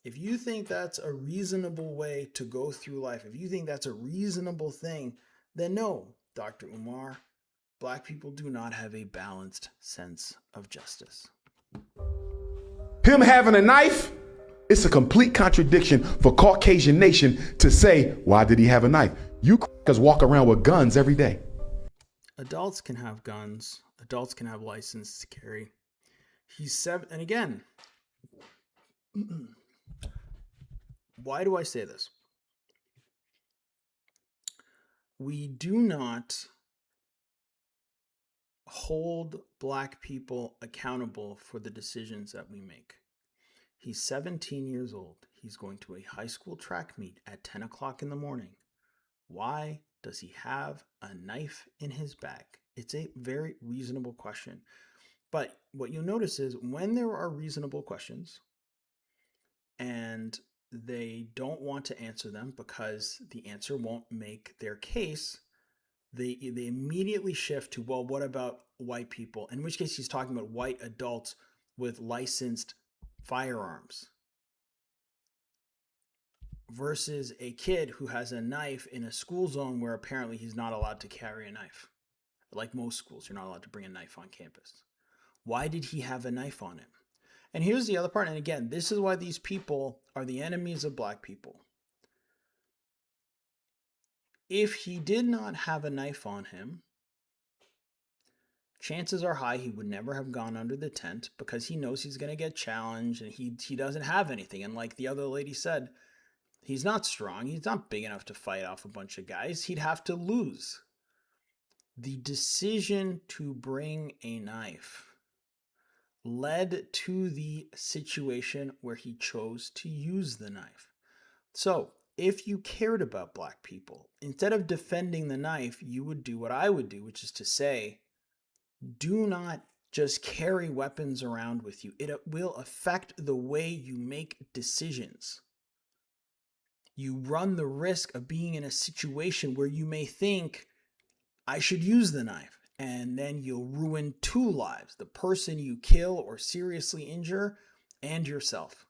If you think that's a reasonable way to go through life, if you think that's a reasonable thing, then no, Dr. Umar, black people do not have a balanced sense of justice. Him having a knife, it's a complete contradiction for Caucasian nation to say, why did he have a knife? You crackers walk around with guns every day. Adults can have guns. Adults can have license to carry. He's 7, and again, why do I say this? We do not hold black people accountable for the decisions that we make. He's 17 years old. He's going to a high school track meet at 10 o'clock in the morning. Why does he have a knife in his bag? It's a very reasonable question. But what you'll notice is when there are reasonable questions and they don't want to answer them because the answer won't make their case, they immediately shift to, well, what about white people? In which case he's talking about white adults with licensed firearms versus a kid who has a knife in a school zone where apparently he's not allowed to carry a knife. Like most schools, you're not allowed to bring a knife on campus. Why did he have a knife on him? And here's the other part. And again, this is why these people are the enemies of black people. If he did not have a knife on him, chances are high he would never have gone under the tent because he knows he's going to get challenged and he doesn't have anything. And like the other lady said, he's not strong. He's not big enough to fight off a bunch of guys. He'd have to lose. The decision to bring a knife led to the situation where he chose to use the knife. So, if you cared about black people, instead of defending the knife, you would do what I would do, which is to say, do not just carry weapons around with you. It will affect the way you make decisions. You run the risk of being in a situation where you may think, I should use the knife. And then you'll ruin 2 lives, the person you kill or seriously injure and yourself.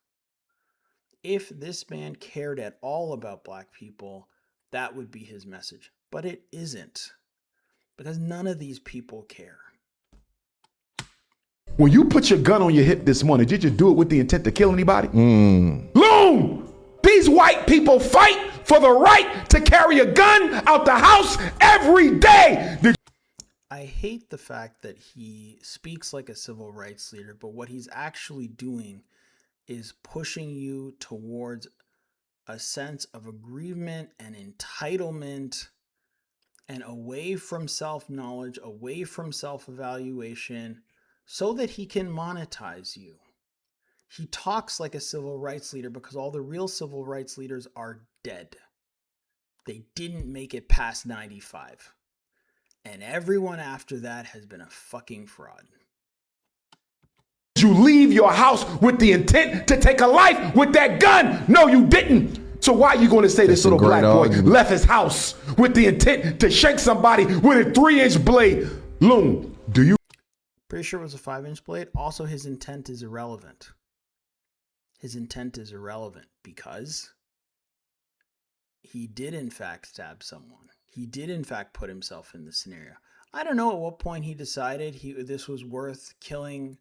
If this man cared at all about black people, that would be his message. But it isn't, because none of these people care. When you put your gun on your hip this morning, did you do it with the intent to kill anybody? Loon! These white people fight for the right to carry a gun out the house every day. I hate the fact that he speaks like a civil rights leader, but what he's actually doing is pushing you towards a sense of aggrievement and entitlement and away from self-knowledge, away from self-evaluation, so that he can monetize you. He talks like a civil rights leader because all the real civil rights leaders are dead. They didn't make it past 95. And everyone after that has been a fucking fraud. You leave your house with the intent to take a life with that gun. No, you didn't. So why are you going to say this little black boy left his house with the intent to shank somebody with a 3-inch blade? Loon, do you? Pretty sure it was a 5-inch blade. Also, his intent is irrelevant. His intent is irrelevant because he did in fact stab someone. He did in fact put himself in the scenario. I don't know at what point he decided this was worth killing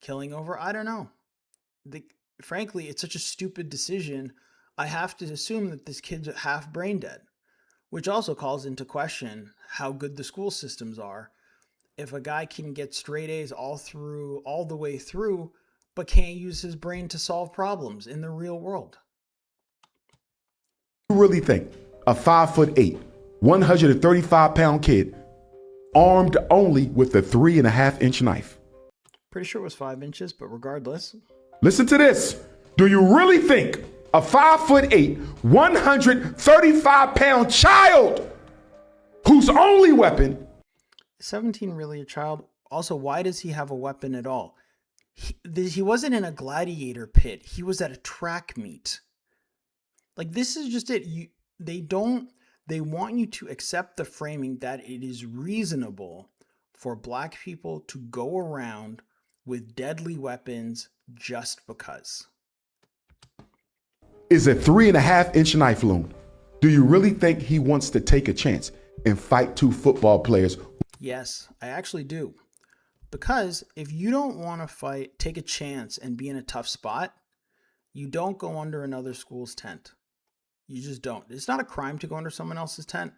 over. I don't know. Frankly, it's such a stupid decision. I have to assume that this kid's half brain dead, which also calls into question how good the school systems are. If a guy can get straight A's all the way through, but can't use his brain to solve problems in the real world. You really think a 5'8", 135-pound kid armed only with a 3.5-inch knife? Pretty sure it was 5 inches, but regardless. Listen to this. Do you really think a 5'8", 135-pound child whose only weapon... 17 really a child? Also, why does he have a weapon at all? He wasn't in a gladiator pit. He was at a track meet. Like, this is just it. They want you to accept the framing that it is reasonable for black people to go around with deadly weapons just because. Is a 3.5-inch knife, Loon. Do you really think he wants to take a chance and fight 2 football players? Yes, I actually do. Because if you don't want to take a chance and be in a tough spot, you don't go under another school's tent. You just don't. It's not a crime to go under someone else's tent.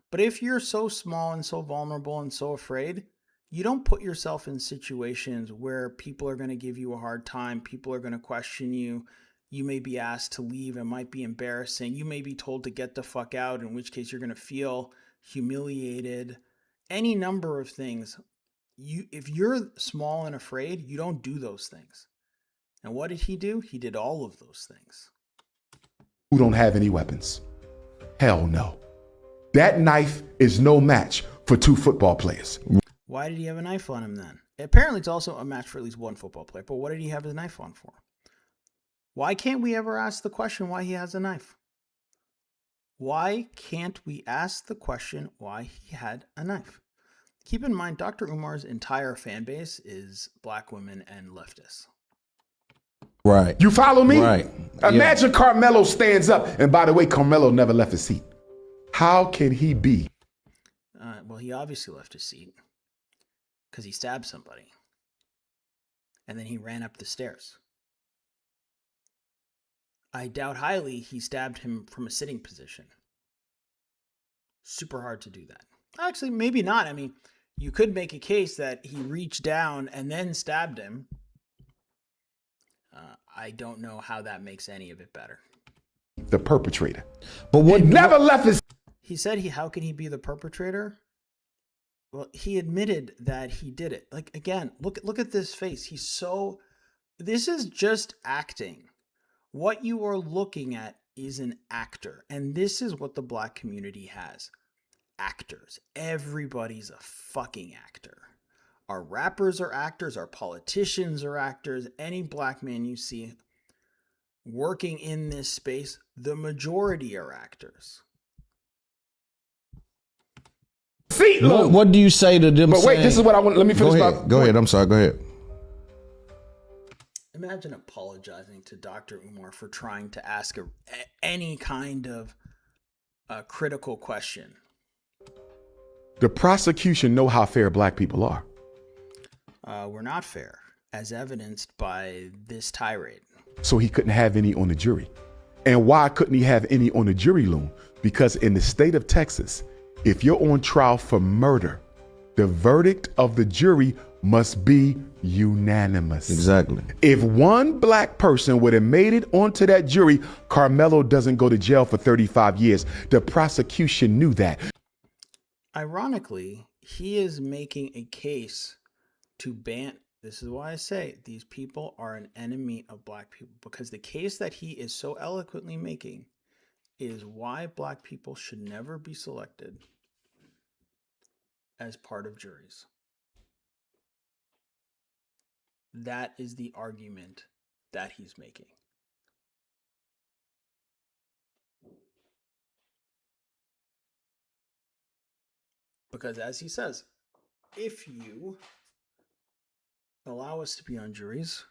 But if you're so small and so vulnerable and so afraid, you don't put yourself in situations where people are going to give you a hard time. People are going to question you. You may be asked to leave. It might be embarrassing. You may be told to get the fuck out, in which case you're going to feel humiliated. Any number of things. If you're small and afraid, you don't do those things. And what did he do? He did all of those things. Who don't have any weapons? Hell no. That knife is no match for 2 football players. Why did he have a knife on him then? Apparently it's also a match for at least 1 football player, but what did he have his knife on for? Why can't we ever ask the question why he has a knife? Why can't we ask the question why he had a knife? Keep in mind, Dr. Umar's entire fan base is black women and leftists. Right. You follow me? Right. Imagine Karmelo stands up. And by the way, Karmelo never left his seat. How can he be? Well, he obviously left his seat because he stabbed somebody. And then he ran up the stairs. I doubt highly he stabbed him from a sitting position. Super hard to do that. Actually, maybe not. I mean, you could make a case that he reached down and then stabbed him. I don't know how that makes any of it better. The perpetrator. But what he never left his... He said how can he be the perpetrator? Well, he admitted that he did it. Like, again, look at this face. This is just acting. What you are looking at is an actor. And this is what the black community has. Actors. Everybody's a fucking actor. Our rappers are actors. Our politicians are actors. Any black man you see working in this space, the majority are actors. See, what do you say to them? But wait, this is what I want. Let me finish. Go ahead. I'm sorry. Go ahead. Imagine apologizing to Dr. Umar for trying to ask any kind of critical question. The prosecution know how fair black people are. We're not fair. as evidenced by this tirade. So he couldn't have any on the jury. And why couldn't he have any on the jury, Loon? Because in the state of Texas, if you're on trial for murder, the verdict of the jury must be unanimous. Exactly. If one black person would have made it onto that jury, Karmelo doesn't go to jail for 35 years. The prosecution knew that. Ironically, he is making a case to ban. This is why I say these people are an enemy of black people, because the case that he is so eloquently making is why black people should never be selected as part of juries. That is the argument that he's making. Because as he says, if you allow us to be on juries,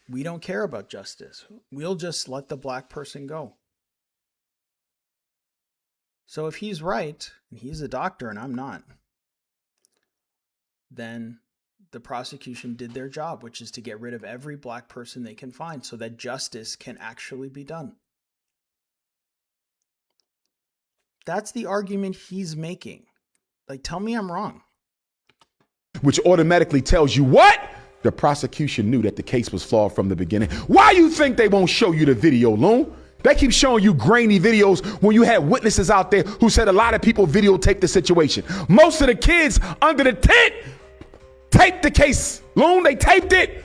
we don't care about justice. We'll just let the black person go. So if he's right, and he's a doctor and I'm not, then the prosecution did their job, which is to get rid of every black person they can find so that justice can actually be done. That's the argument he's making. Like, tell me I'm wrong. Which automatically tells you what? The prosecution knew that the case was flawed from the beginning. Why you think they won't show you the video, Loon? They keep showing you grainy videos when you had witnesses out there who said a lot of people videotaped the situation. Most of the kids under the tent taped the case. Loon, they taped it.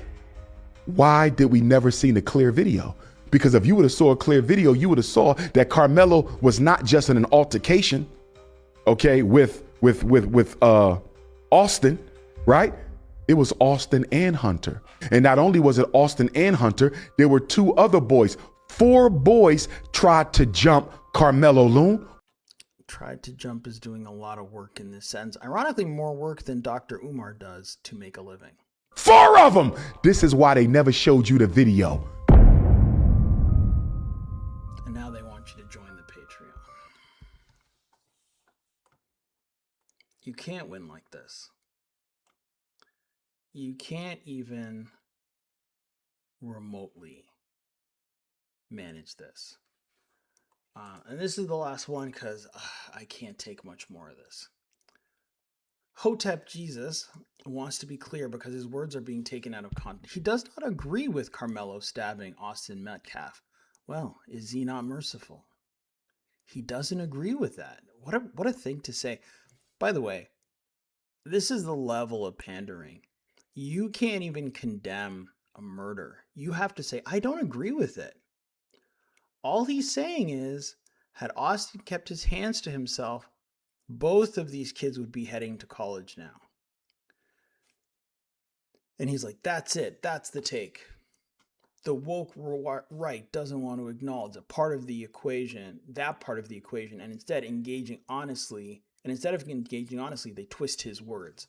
Why did we never see the clear video? Because if you would have saw a clear video, you would have saw that Karmelo was not just in an altercation, okay, with Austin, right? It was Austin and Hunter. And not only was it Austin and Hunter, there were two other boys. 4 boys tried to jump Karmelo, Loon. Tried to jump is doing a lot of work in this sense. Ironically, more work than Dr. Umar does to make a living. 4 of them. This is why they never showed you the video. And now they want you to join the Patreon. You can't win like this. You can't even remotely manage this. And this is the last one because I can't take much more of this. Hotep Jesus wants to be clear because his words are being taken out of context. He does not agree with Karmelo stabbing Austin Metcalf. Well, is he not merciful? He doesn't agree with that. What a thing to say. By the way, this is the level of pandering. You can't even condemn a murder. You have to say, I don't agree with it. All he's saying is, had Austin kept his hands to himself, both of these kids would be heading to college now. And he's like, that's it. That's the take. The woke right doesn't want to acknowledge a part of the equation, that part of the equation, and instead engaging honestly. And instead of engaging honestly, they twist his words.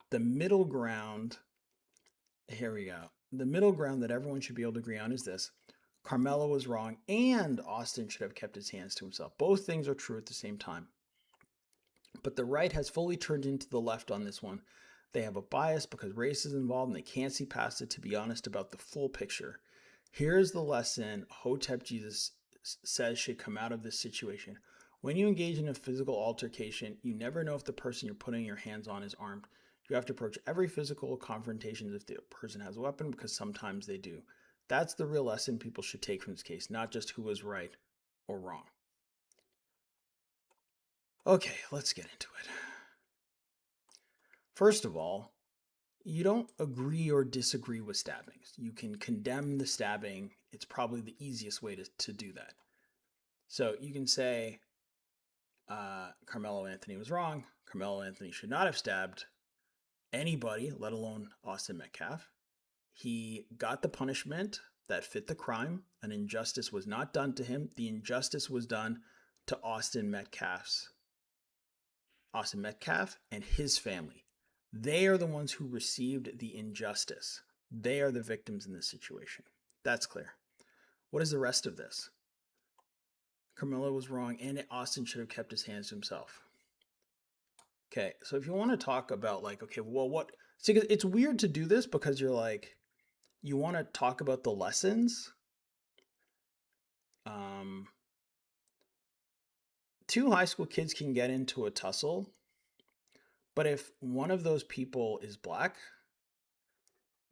The middle ground, here we go. The middle ground that everyone should be able to agree on is this. Karmelo was wrong and Austin should have kept his hands to himself. Both things are true at the same time. But the right has fully turned into the left on this one. They have a bias because race is involved and they can't see past it to be honest about the full picture. Here's the lesson Hotep Jesus says should come out of this situation. When you engage in a physical altercation, you never know if the person you're putting your hands on is armed. You have to approach every physical confrontation as if the person has a weapon because sometimes they do. That's the real lesson people should take from this case, not just who was right or wrong. Okay, let's get into it. First of all, you don't agree or disagree with stabbings. You can condemn the stabbing. It's probably the easiest way to do that. So you can say Karmelo Anthony was wrong. Karmelo Anthony should not have stabbed anybody, let alone Austin Metcalf. He got the punishment that fit the crime. An injustice was not done to him. The injustice was done to Austin Metcalf and his family. They are the ones who received the injustice. They are the victims in this situation. That's clear. What is the rest of this? Karmelo was wrong and Austin should have kept his hands to himself. Okay, so if you want to talk about like, okay, well, what See, it's weird to do this because you're like, you want to talk about the lessons. Two high school kids can get into a tussle, but if one of those people is black,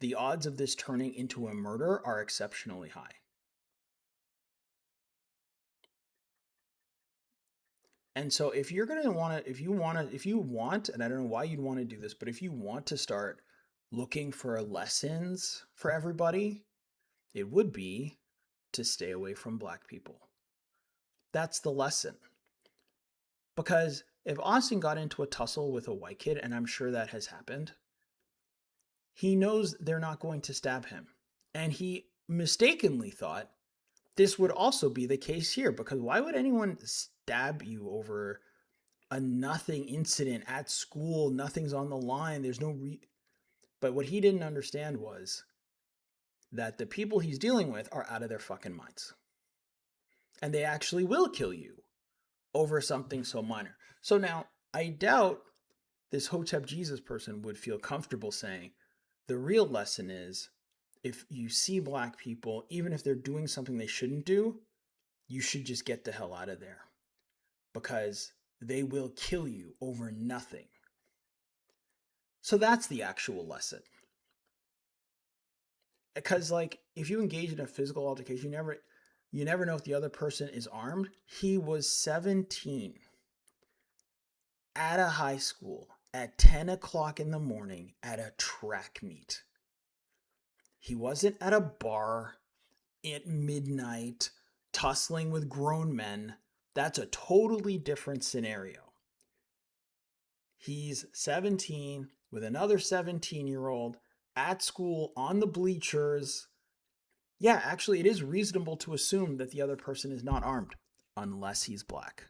the odds of this turning into a murder are exceptionally high. And so if you're going to want to, if you want, and I don't know why you'd want to do this, but if you want to start looking for lessons for everybody, it would be to stay away from black people. That's the lesson. Because if Austin got into a tussle with a white kid, and I'm sure that has happened, he knows they're not going to stab him. And he mistakenly thought this would also be the case here, because why would anyone stab you over a nothing incident at school? Nothing's on the line. There's no But what he didn't understand was that the people he's dealing with are out of their fucking minds. And they actually will kill you over something so minor. So now, I doubt this Hotep Jesus person would feel comfortable saying, the real lesson is, if you see black people, even if they're doing something they shouldn't do, you should just get the hell out of there. Because they will kill you over nothing. So that's the actual lesson. Because, like, if you engage in a physical altercation, you never know if the other person is armed. He was 17 at a high school at 10 o'clock in the morning at a track meet. He wasn't at a bar at midnight tussling with grown men. That's a totally different scenario. He's 17 with another 17-year-old at school on the bleachers. Yeah, actually, it is reasonable to assume that the other person is not armed unless he's black.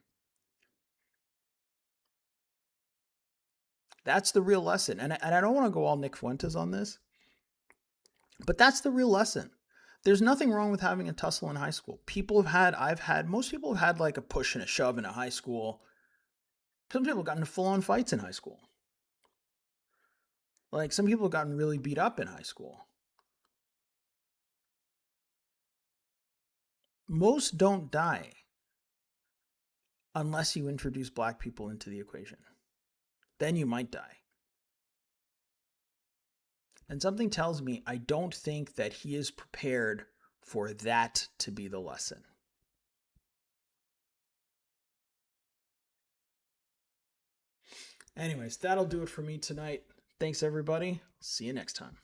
That's the real lesson. And I don't want to go all Nick Fuentes on this, but that's the real lesson. There's nothing wrong with having a tussle in high school. Most people have had like a push and a shove in a high school. Some people have gotten into full-on fights in high school. Like, some people have gotten really beat up in high school. Most don't die unless you introduce black people into the equation. Then you might die. And something tells me I don't think that he is prepared for that to be the lesson. Anyways, that'll do it for me tonight. Thanks, everybody. See you next time.